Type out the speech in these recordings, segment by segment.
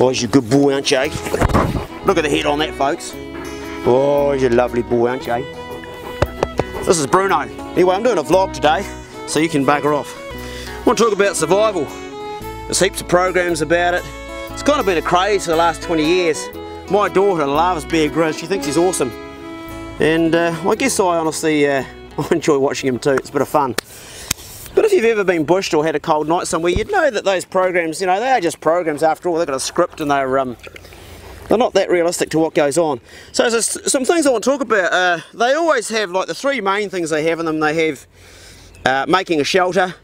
Oh, he's a good boy, aren't you? Look at the head on that, folks. Oh, he's a lovely boy, aren't you? This is Bruno. Anyway, I'm doing a vlog today, so you can bugger off. I want to talk about survival. There's heaps of programs about it. It's kind of been a craze for the last 20 years. My daughter loves Bear Grylls. She thinks he's awesome. And I guess I honestly I enjoy watching him too. It's a bit of fun. But if you've ever been bushed or had a cold night somewhere, you'd know that those programs, you know, they are just programs after all. They've got a script and they're not that realistic to what goes on. So there's some things I want to talk about. They always have, like, the three main things they have in them. They have making a shelter,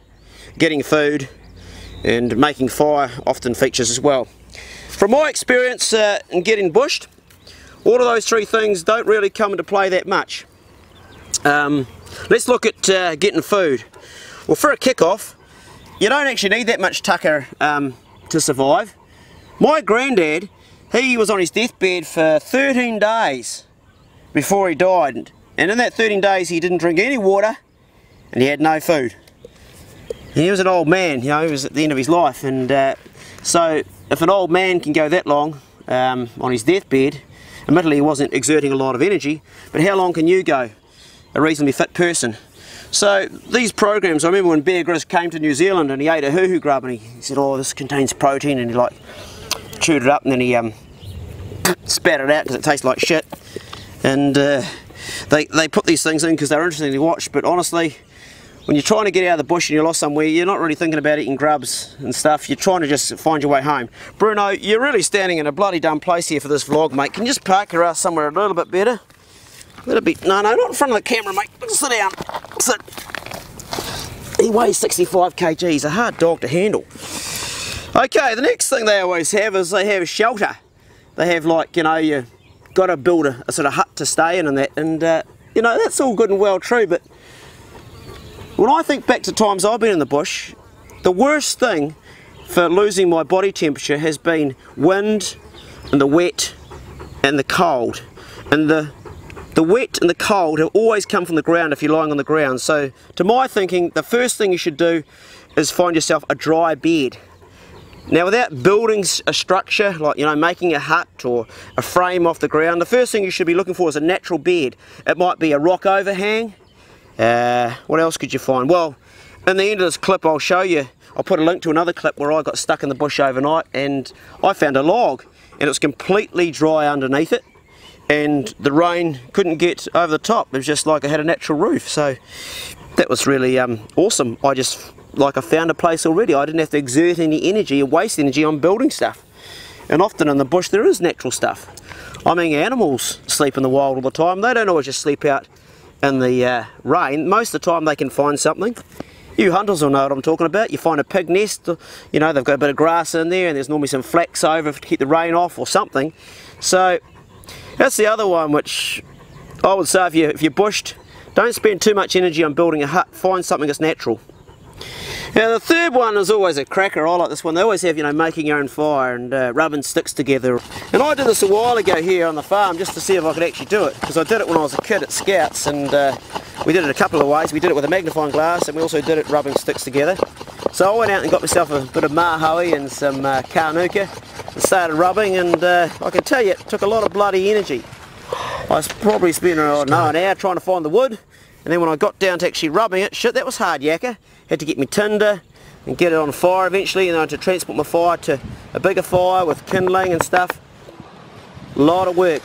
getting food, and making fire often features as well. From my experience in getting bushed, all of those three things don't really come into play that much. Let's look at getting food. Well, for a kick-off, you don't actually need that much tucker to survive. My granddad, he was on his deathbed for 13 days before he died, and in that 13 days he didn't drink any water and he had no food. And he was an old man, you know, he was at the end of his life, and so if an old man can go that long on his deathbed, admittedly he wasn't exerting a lot of energy, but how long can you go, a reasonably fit person? So these programs, I remember when Bear Grylls came to New Zealand and he ate a hoo-hoo grub and he said, oh, this contains protein, and he like chewed it up and then he spat it out because it tastes like shit. And they put these things in because they're interesting to watch, but honestly, when you're trying to get out of the bush and you're lost somewhere, you're not really thinking about eating grubs and stuff. You're trying to just find your way home. Bruno, you're really standing in a bloody dumb place here for this vlog, mate. Can you just park your ass somewhere a little bit better? A little bit. No, not in front of the camera, mate. Sit down. Sit. He weighs 65 kg. He's a hard dog to handle. Okay, the next thing they always have is they have shelter. They have, like, you know, you got to build a sort of hut to stay in and that. And, you know, that's all good and well true, but when I think back to times I've been in the bush, the worst thing for losing my body temperature has been wind and the wet and the cold. And the wet and the cold have always come from the ground if you're lying on the ground. So to my thinking, the first thing you should do is find yourself a dry bed. Now, without building a structure, like, you know, making a hut or a frame off the ground, the first thing you should be looking for is a natural bed. It might be a rock overhang. What else could you find? Well, in the end of this clip I'll show you, I'll put a link to another clip where I got stuck in the bush overnight and I found a log and it was completely dry underneath it. And the rain couldn't get over the top. It was just like I had a natural roof. So that was really awesome. I found a place already. I didn't have to exert any energy or waste energy on building stuff. And often in the bush there is natural stuff. I mean, animals sleep in the wild all the time. They don't always just sleep out in the rain. Most of the time they can find something. You hunters will know what I'm talking about. You find a pig nest, you know, they've got a bit of grass in there and there's normally some flax over to keep the rain off or something. So that's the other one, which I would say if you're bushed, don't spend too much energy on building a hut. Find something that's natural. Now the third one is always a cracker. I like this one. They always have, you know, making your own fire and rubbing sticks together. And I did this a while ago here on the farm just to see if I could actually do it, because I did it when I was a kid at Scouts, and we did it a couple of ways. We did it with a magnifying glass and we also did it rubbing sticks together. So I went out and got myself a bit of mahaui and some karnuka and started rubbing, and I can tell you it took a lot of bloody energy. I probably spent, I don't know, an hour trying to find the wood, and then when I got down to actually rubbing it, shit, that was hard yakka. Had to get me tinder and get it on fire eventually, and I had to transport my fire to a bigger fire with kindling and stuff. A lot of work.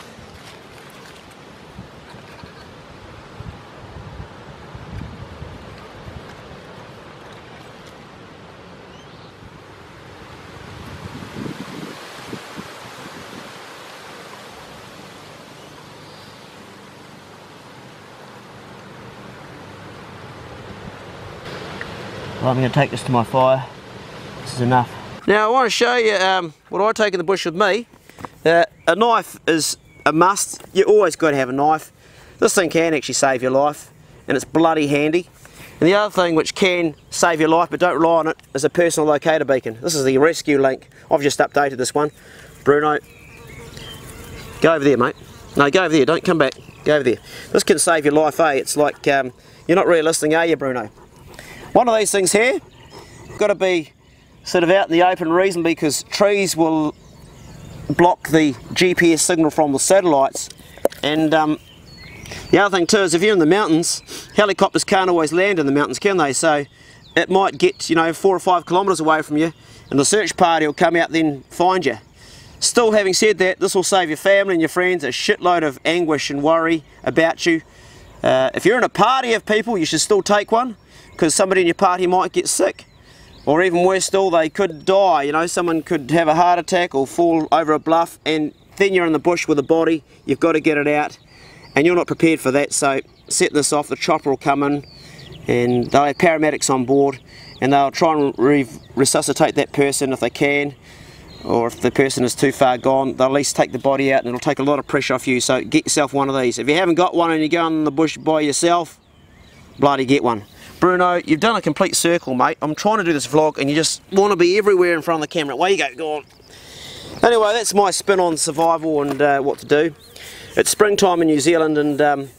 Well, I'm going to take this to my fire. This is enough. Now I want to show you what I take in the bush with me. A knife is a must. You always got to have a knife. This thing can actually save your life, and it's bloody handy. And the other thing which can save your life, but don't rely on it, is a personal locator beacon. This is the rescue link. I've just updated this one. Bruno, go over there, mate. No, go over there. Don't come back. Go over there. This can save your life, eh? It's like you're not really listening, are you, Bruno? One of these things here, got to be sort of out in the open reasonably, because trees will block the GPS signal from the satellites. And the other thing too is if you're in the mountains, helicopters can't always land in the mountains, can they? So it might get, you know, 4 or 5 kilometres away from you, and the search party will come out then find you. Still, having said that, this will save your family and your friends a shitload of anguish and worry about you. If you're in a party of people, you should still take one, because somebody in your party might get sick, or even worse still, they could die. You know, someone could have a heart attack or fall over a bluff, and then you're in the bush with a body. You've got to get it out, and you're not prepared for that. So set this off. The chopper will come in, and they'll have paramedics on board, and they'll try and resuscitate that person if they can, or if the person is too far gone, they'll at least take the body out, and it'll take a lot of pressure off you. So get yourself one of these. If you haven't got one and you're going in the bush by yourself, bloody get one. Bruno, you've done a complete circle, mate. I'm trying to do this vlog and you just want to be everywhere in front of the camera. Away you go, go on. Anyway, that's my spin on survival and what to do. It's springtime in New Zealand, and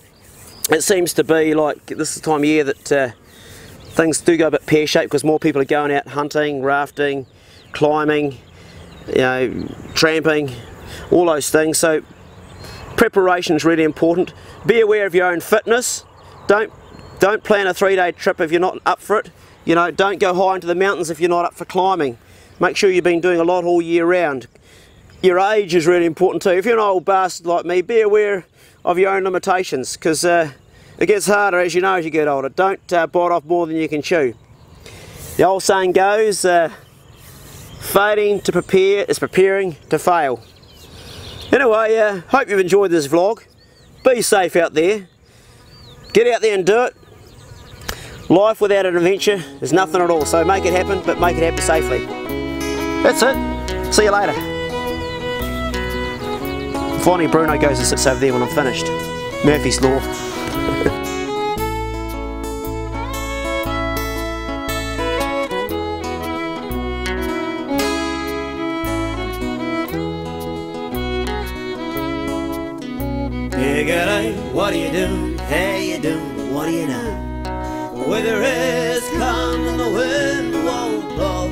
it seems to be like this is the time of year that things do go a bit pear-shaped, because more people are going out hunting, rafting, climbing, you know, tramping, all those things. So preparation is really important. Be aware of your own fitness. Don't plan a 3-day trip if you're not up for it. You know, don't go high into the mountains if you're not up for climbing. Make sure you've been doing a lot all year round. Your age is really important too. If you're an old bastard like me, be aware of your own limitations, because it gets harder, as you know, as you get older. Don't bite off more than you can chew. The old saying goes, failing to prepare is preparing to fail. Anyway, hope you've enjoyed this vlog. Be safe out there. Get out there and do it. Life without an adventure is nothing at all, so make it happen, but make it happen safely. That's it. See you later. Finally, Bruno goes and sits over there when I'm finished. Murphy's Law. Yeah, g'day, what are you doing? How you doing? What do you know? Weather has come and the wind won't blow.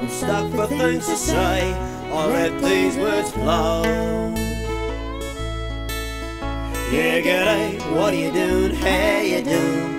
I'm stuck for things to say, I'll let these words flow. Yeah, g'day, what are you doing? How you doing?